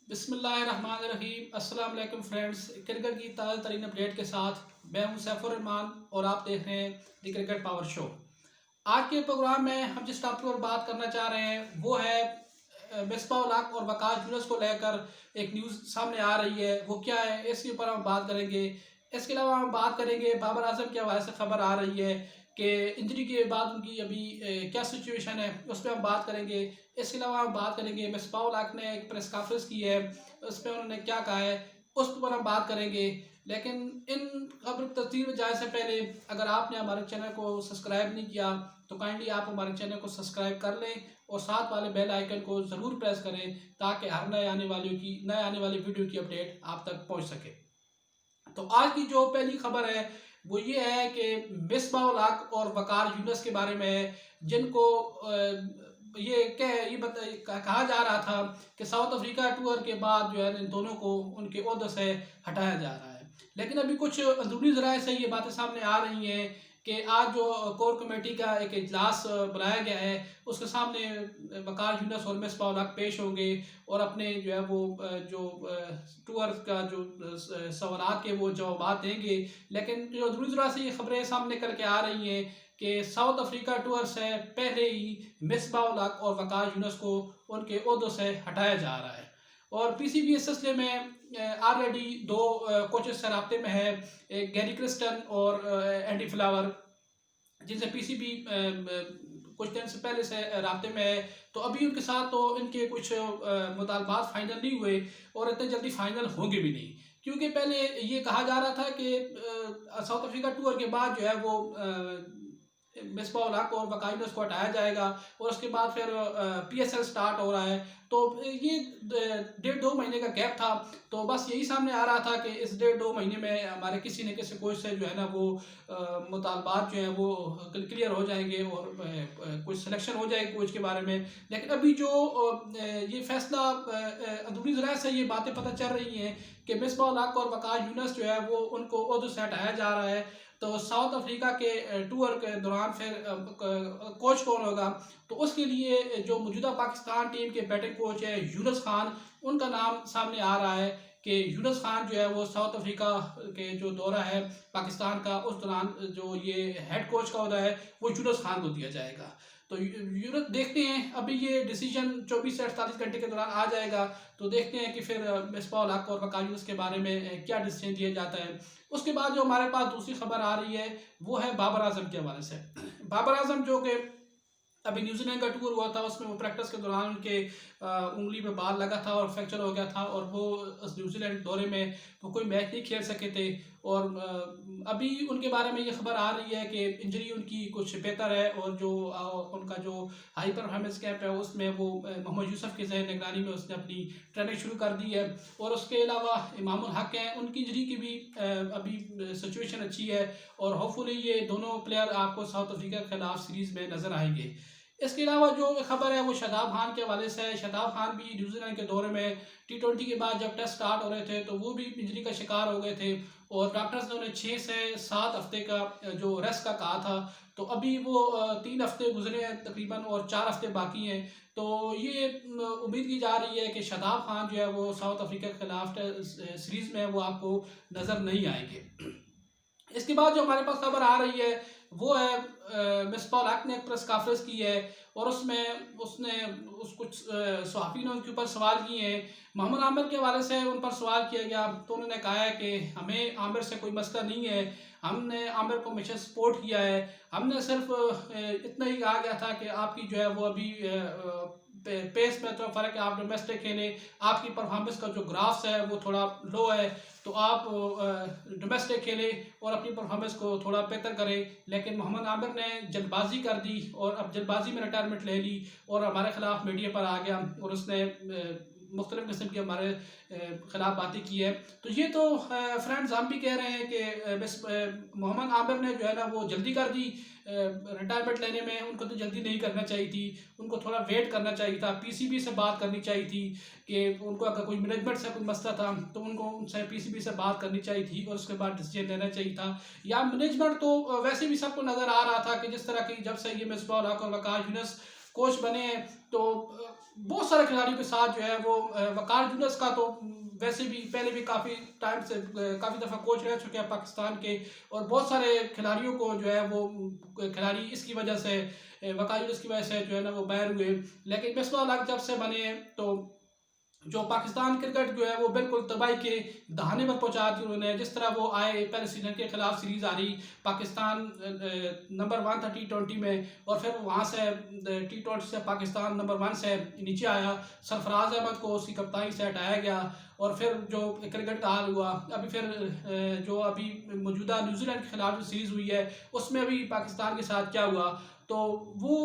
बिस्मिल्लाहिर्रहमानिर्रहीम। अस्सलाम वालेकुम फ्रेंड्स। क्रिकेट की ताज़ा तरीन अपडेट के साथ मैं हूं सैफुर रहमान और आप देख रहे हैं द क्रिकेट पावर शो। आज के प्रोग्राम में हम जिस टॉपिक पर बात करना चाह रहे हैं वो है मिसबाह उल हक और वकास यूनुस को लेकर एक न्यूज़ सामने आ रही है। वो क्या है, इसके ऊपर हम बात करेंगे। इसके अलावा हम बात करेंगे बाबर आजम के हवाले से खबर आ रही है कि इंजरी के बाद उनकी अभी क्या सिचुएशन है, उस पर हम बात करेंगे। इसके अलावा हम बात करेंगे मिसबाह उल हक ने एक प्रेस कॉन्फ्रेंस की है, उस पर उन्होंने क्या कहा है उस पर हम बात करेंगे। लेकिन इन खबर तस्दीर में जाने से पहले अगर आपने हमारे चैनल को सब्सक्राइब नहीं किया तो काइंडली आप हमारे चैनल को सब्सक्राइब कर लें और साथ वाले बेल आइकन को ज़रूर प्रेस करें ताकि हर नए आने वाली वीडियो की अपडेट आप तक पहुंच सके। तो आज की जो पहली खबर है वो ये है कि मिसबाह उल हक और वकार यूनुस के बारे में है, जिनको कहा जा रहा था कि साउथ अफ्रीका टूर के बाद जो है इन दोनों को उनके ओहदे से हटाया जा रहा है। लेकिन अभी कुछ अंदरूनी ज़राए से ये बातें सामने आ रही हैं कि आज जो कोर कमेटी का एक इजलास बुलाया गया है उसके सामने वकार यूनुस और मिसबाह उल हक पेश होंगे और अपने जो है वो जो टूर का जो सवालात के वो जवाब देंगे। लेकिन जो अंदरूनी ज़राए से ये खबरें सामने करके आ रही हैं कि साउथ अफ्रीका टूर से पहले ही मिसबाह उल हक और वकार यूनुस को उनके ओहदों से हटाया जा रहा है। और पीसीबी इस सिलसिले में ऑलरेडी दो कोचेस से राब्ते में है, एक गैरी क्रिस्टन और एंडी फ्लावर, जिनसे पीसीबी कुछ दिन से पहले से राब्ते में है। तो अभी उनके साथ तो इनके कुछ मुतालबात फाइनल नहीं हुए और इतने जल्दी फाइनल होंगे भी नहीं, क्योंकि पहले ये कहा जा रहा था कि साउथ अफ्रीका टूर के बाद जो है वो मिसबाह उल हक और वकार यूनुस को हटाया जाएगा और उसके बाद फिर पीएसएल स्टार्ट हो रहा है। तो ये 1.5-2 महीने का गैप था। तो बस यही सामने आ रहा था कि इस 1.5-2 महीने में हमारे किसी न किसी कोच से जो है ना वो मुतालबात जो है वो क्लियर हो जाएंगे और कुछ सिलेक्शन हो जाएगी कोच के बारे में। लेकिन अभी जो ये फैसला अंदरूनी ज़राए से ये बातें पता चल रही हैं कि मिसबाह उल हक और वकार यूनुस जो है वो उनको ओहदे से हटाया जा रहा है। तो साउथ अफ्रीका के टूर के दौरान फिर कोच कौन होगा, तो उसके लिए जो मौजूदा पाकिस्तान टीम के बैटिंग कोच है यूनुस खान, उनका नाम सामने आ रहा है कि यूनुस खान जो है वो साउथ अफ्रीका के जो दौरा है पाकिस्तान का उस दौरान जो ये हेड कोच का होता है वो यूनुस खान को दिया जाएगा। तो यूनुस देखते हैं, अभी ये डिसीजन 24 से 48 घंटे के दौरान आ जाएगा। तो देखते हैं कि फिर मिसबाह उल हक और वकार यूनुस के बारे में क्या डिसीजन दिया जाता है। उसके बाद जो हमारे पास दूसरी खबर आ रही है वो है बाबर आजम के हवाले से। बाबर आजम जो कि अभी न्यूजीलैंड का टूर हुआ था उसमें वो प्रैक्टिस के दौरान उनके उंगली में बाल लगा था और फ्रैक्चर हो गया था और वो उस न्यूजीलैंड दौरे में वो कोई मैच नहीं खेल सके थे। और अभी उनके बारे में ये खबर आ रही है कि इंजरी उनकी कुछ बेहतर है और जो उनका जो हाई परफॉर्मेंस कैंप है उसमें वो मोहम्मद यूसुफ की ज़हर निगरानी में उसने अपनी ट्रेनिंग शुरू कर दी है। और उसके अलावा इमाम उल हक हैं, उनकी इंजरी की भी अभी सिचुएशन अच्छी है और होपफुली ये दोनों प्लेयर आपको साउथ अफ्रीका के खिलाफ सीरीज़ में नज़र आएंगे। इसके अलावा जो खबर है वो शादाब खान के हवाले से है। शादाब खान भी न्यूजीलैंड के दौरे में T20 के बाद जब टेस्ट स्टार्ट हो रहे थे तो वो भी इंजरी का शिकार हो गए थे और डॉक्टर्स ने उन्हें 6 से 7 हफ्ते का जो रेस्ट का कहा था। तो अभी वो 3 हफ्ते गुजरे हैं तकरीबन और 4 हफ्ते बाकी हैं। तो ये उम्मीद की जा रही है कि शादाब खान जो है वो साउथ अफ्रीका के खिलाफ सीरीज़ में वो आपको नज़र नहीं आएंगे। इसके बाद जो हमारे पास खबर आ रही है वो है मिसबाह उल हक ने एक प्रेस कॉन्फ्रेंस की है और उसमें उसने कुछ सहाफ़ी ने उनके ऊपर सवाल किए हैं। मोहम्मद आमिर के हवाले से उन पर सवाल किया गया तो उन्होंने कहा है कि हमें आमिर से कोई मसला नहीं है, हमने आमिर को हमेशा सपोर्ट किया है। हमने सिर्फ इतना ही कहा गया था कि आपकी जो है वो अभी पेस में तो फ़र्क है, आप डोमेस्टिक खेले, आपकी परफॉर्मेंस का जो ग्राफ्स है वो थोड़ा लो है, तो आप डोमेस्टिक खेले और अपनी परफॉर्मेंस को थोड़ा बेहतर करें। लेकिन मोहम्मद आमिर ने जल्दबाजी कर दी और अब जल्दबाजी में रिटायरमेंट ले ली और हमारे ख़िलाफ़ मीडिया पर आ गया और उसने मुख्तलिफ़ किस्म की हमारे ख़िलाफ़ बातें की है। तो ये तो फ्रेंड्स हम भी कह रहे हैं कि बस मोहम्मद आमिर ने जो है ना वो जल्दी कर दी रिटायरमेंट लेने में, उनको तो जल्दी नहीं करना चाहिए थी, उनको थोड़ा वेट करना चाहिए था, पीसीबी से बात करनी चाहिए थी कि उनको अगर कोई मैनेजमेंट से कोई मसला था तो उनको उनसे पीसीबी से बात करनी चाहिए थी और उसके बाद डिसीजन लेना चाहिए था। या मैनेजमेंट तो वैसे भी सबको नज़र आ रहा था कि जिस तरह की जब से ये मिसबाह उल हक और वकार यूनुस कोच बने हैं। तो बहुत सारे खिलाड़ियों के साथ जो है वो वकार यूनुस का तो वैसे भी पहले भी काफ़ी टाइम से काफ़ी दफ़ा कोच रह चुके हैं पाकिस्तान के, और बहुत सारे खिलाड़ियों को जो है वो खिलाड़ी इसकी वजह से वकार यूनुस की वजह से जो है ना वो बाहर हुए। लेकिन मिसबाह उल हक जब से बने तो जो पाकिस्तान क्रिकेट जो है वो बिल्कुल तबाही के दहाने पर पहुंचा दी उन्होंने। जिस तरह वो आए, पहले श्रीलंका के खिलाफ सीरीज आ रही, पाकिस्तान नंबर 1 था T20 में, और फिर वहाँ से T20 से पाकिस्तान नंबर 1 से नीचे आया। सरफराज अहमद को उसकी कप्तानी से हटाया गया, और फिर जो क्रिकेट का हाल हुआ अभी, फिर जो अभी मौजूदा न्यूजीलैंड के खिलाफ जो सीरीज़ हुई है उसमें अभी पाकिस्तान के साथ क्या हुआ, तो वो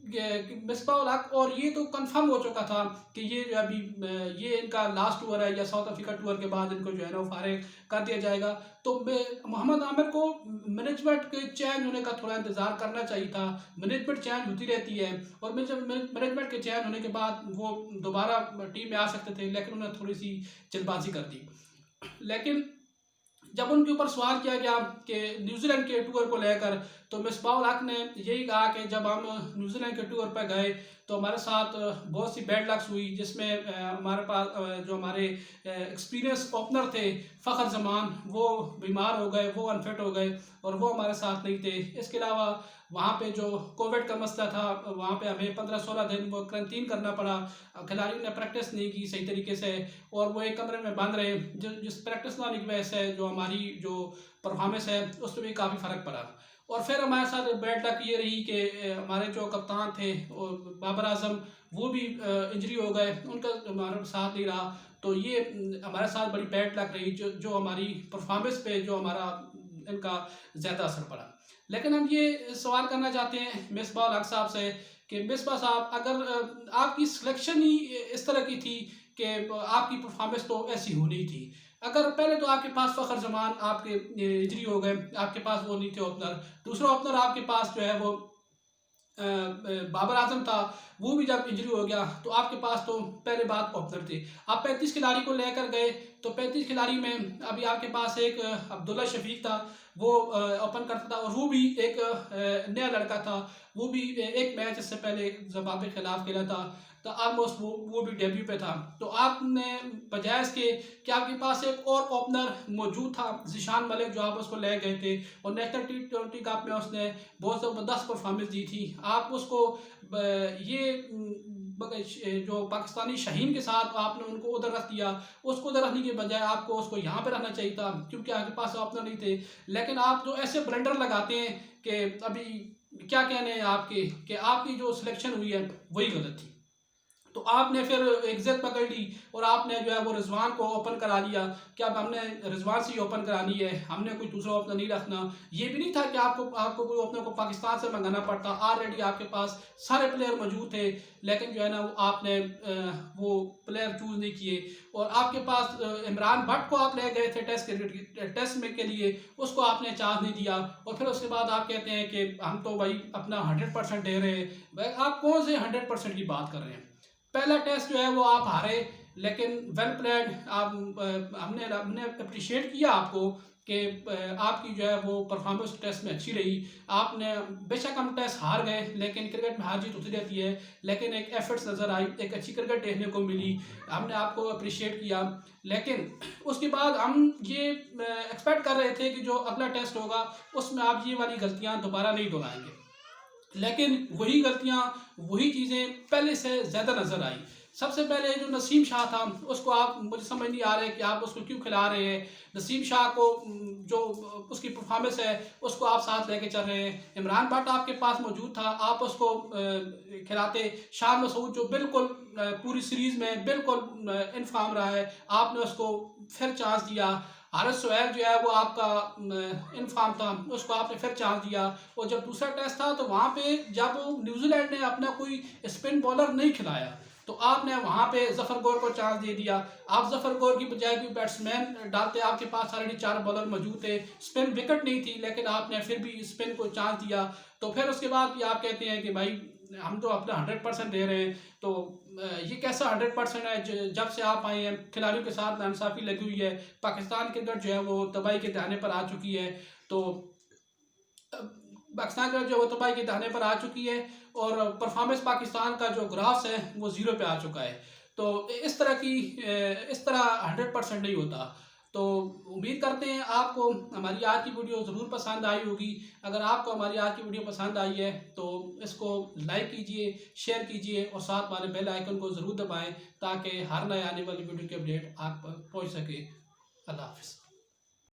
मिसबाह उल हक, और ये तो कंफर्म हो चुका था कि ये जो अभी ये इनका लास्ट टूर है, या साउथ अफ्रीका टूर के बाद इनको जो है ना वो फारिग कर दिया जाएगा। तो मोहम्मद आमिर को मैनेजमेंट के चेंज होने का थोड़ा इंतज़ार करना चाहिए था। मैनेजमेंट चेंज होती रहती है, और मैनेजमेंट के चेंज होने के बाद वो दोबारा टीम में आ सकते थे, लेकिन उन्होंने थोड़ी सी जल्दबाजी कर दी। लेकिन जब उनके ऊपर सवाल किया गया कि न्यूजीलैंड के टूर को लेकर, तो मिसबाह उल हक ने यही कहा कि जब हम न्यूजीलैंड के टूर पर गए तो हमारे साथ बहुत सी बैड लक्स हुई, जिसमें हमारे पास जो हमारे एक्सपीरियंस ओपनर थे फ़खर जमान, वो बीमार हो गए, वो अनफिट हो गए, और वो हमारे साथ नहीं थे। इसके अलावा वहाँ पे जो कोविड का मसला था, वहाँ पे हमें 15-16 दिन वो क्वारंटीन करना पड़ा। खिलाड़ियों ने प्रैक्टिस नहीं की सही तरीके से, और वो एक कमरे में बंद रहे, जिस प्रैक्टिस ना होने की वजह से जो हमारी जो परफॉर्मेंस है उस पर भी काफ़ी फ़र्क पड़ा। और फिर हमारे साथ बैड लक ये रही कि हमारे जो कप्तान थे बाबर आजम, वो भी इंजरी हो गए, उनका हमारे साथ नहीं रहा। तो ये हमारे साथ बड़ी बैड लक रही, जो हमारी परफॉर्मेंस पे जो हमारा इनका ज़्यादा असर पड़ा। लेकिन हम ये सवाल करना चाहते हैं मिसबाह उल हक साहब से कि मिसबाह साहब, अगर आपकी सिलेक्शन ही इस तरह की थी कि आपकी परफॉर्मेंस तो ऐसी होनी थी, अगर पहले तो आपके पास फ़खर जमान आपके इंजरी हो गए, आपके पास वो नहीं थे ओपनर, दूसरा ओपनर आपके पास जो है वो बाबर आजम था, वो भी जब इंजरी हो गया, तो आपके पास तो पहले बात ओपनर थे। आप 35 खिलाड़ी को लेकर गए, तो 35 खिलाड़ी में अभी आपके पास एक अब्दुल्ला शफीक था, वो ओपन करता था, और वो भी एक नया लड़का था, वो भी एक मैच इससे पहले जिम्बाब्वे के खिलाफ खेला था, तो ऑलमोस्ट वो भी डेब्यू पे था। तो आपने बजाय इसके कि आपके पास एक और ओपनर मौजूद था जिशान मलिक, जो आप उसको ले गए थे, और नेशनल T20 कप में उसने बहुत ज़बरदस्त परफॉर्मेंस दी थी, आप उसको जो पाकिस्तानी शाहीन के साथ आपने उनको उधर रख दिया, उसको उधर रखने के बजाय आपको उसको यहाँ पे रखना चाहिए था, क्योंकि आपके पास ओपनर नहीं थे। लेकिन आप जो ऐसे ब्लंडर लगाते हैं कि अभी क्या कहने हैं आपके, कि आपकी जो सिलेक्शन हुई है वही गलत थी। तो आपने फिर एक ज़िद पकड़ ली, और आपने जो है वो रिजवान को ओपन करा लिया कि अब हमने रिजवान से ही ओपन करानी है, हमने कोई दूसरा ओपनर नहीं रखना। ये भी नहीं था कि आपको कोई ओपनर को पाकिस्तान से मंगाना पड़ता, ऑलरेडी आपके पास सारे प्लेयर मौजूद थे, लेकिन जो है ना वो आपने वो प्लेयर चूज़ नहीं किए। और आपके पास इमरान भट्ट को आप ले गए थे टेस्ट में के लिए, उसको आपने चांस नहीं दिया, और फिर उसके बाद आप कहते हैं कि हम तो भाई अपना 100% दे रहे हैं। आप कौन से 100% की बात कर रहे हैं? पहला टेस्ट जो है वो आप हारे, लेकिन वेल प्लान आप हमने हमने अप्रिशिएट किया आपको कि आपकी जो है वो परफॉर्मेंस टेस्ट में अच्छी रही। आपने बेशक हम टेस्ट हार गए, लेकिन क्रिकेट में हार जीत होती रहती है, लेकिन एक एफर्ट्स नज़र आई, एक अच्छी क्रिकेट देखने को मिली, हमने आपको अप्रिशिएट किया। लेकिन उसके बाद हम ये एक्सपेक्ट कर रहे थे कि जो अगला टेस्ट होगा उसमें आप ये वाली गलतियाँ दोबारा नहीं दोहराएंगे, लेकिन वही गलतियां, वही चीज़ें पहले से ज़्यादा नज़र आई। सबसे पहले जो नसीम शाह था, उसको आप, मुझे समझ नहीं आ रहा है कि आप उसको क्यों खिला रहे हैं। नसीम शाह को जो उसकी परफॉर्मेंस है उसको आप साथ लेके चल रहे हैं। इमरान भट्ट आपके पास मौजूद था, आप उसको खिलाते। शाह मसूद जो बिल्कुल पूरी सीरीज़ में बिल्कुल इन फॉर्म रहा है, आपने उसको फिर चांस दिया। हारिस सोहेल जो है वो आपका इनफॉर्म था, उसको आपने फिर चांस दिया। और जब दूसरा टेस्ट था तो वहाँ पे जब न्यूजीलैंड ने अपना कोई स्पिन बॉलर नहीं खिलाया, तो आपने वहाँ पे जफर गौर को चांस दे दिया। आप जफर गौर की बजाय कोई बैट्समैन डालते, आपके पास ऑलरेडी 4 बॉलर मौजूद थे, स्पिन विकेट नहीं थी, लेकिन आपने फिर भी स्पिन को चांस दिया। तो फिर उसके बाद भी आप कहते हैं कि भाई हम तो अपना 100% दे रहे हैं। तो ये कैसा 100% है? जब से आप आए हैं खिलाड़ियों के साथ नाइंसाफ़ी लगी हुई है, पाकिस्तान क्रिकेट जो है वो तबाही के दाने पर आ चुकी है। तो पाकिस्तान का जो वो तबाही के दहाने पर आ चुकी है और परफॉर्मेंस पाकिस्तान का जो ग्राफ्स है वो ज़ीरो पे आ चुका है। तो इस तरह 100% नहीं होता। तो उम्मीद करते हैं आपको हमारी आज की वीडियो ज़रूर पसंद आई होगी। अगर आपको हमारी आज की वीडियो पसंद आई है तो इसको लाइक कीजिए, शेयर कीजिए और साथ वाले बेल आइकन को ज़रूर दबाएं ताकि हर नए आने वाली वीडियो की अपडेट आप पर पहुंच सके। अल्लाह हाफ़िज़।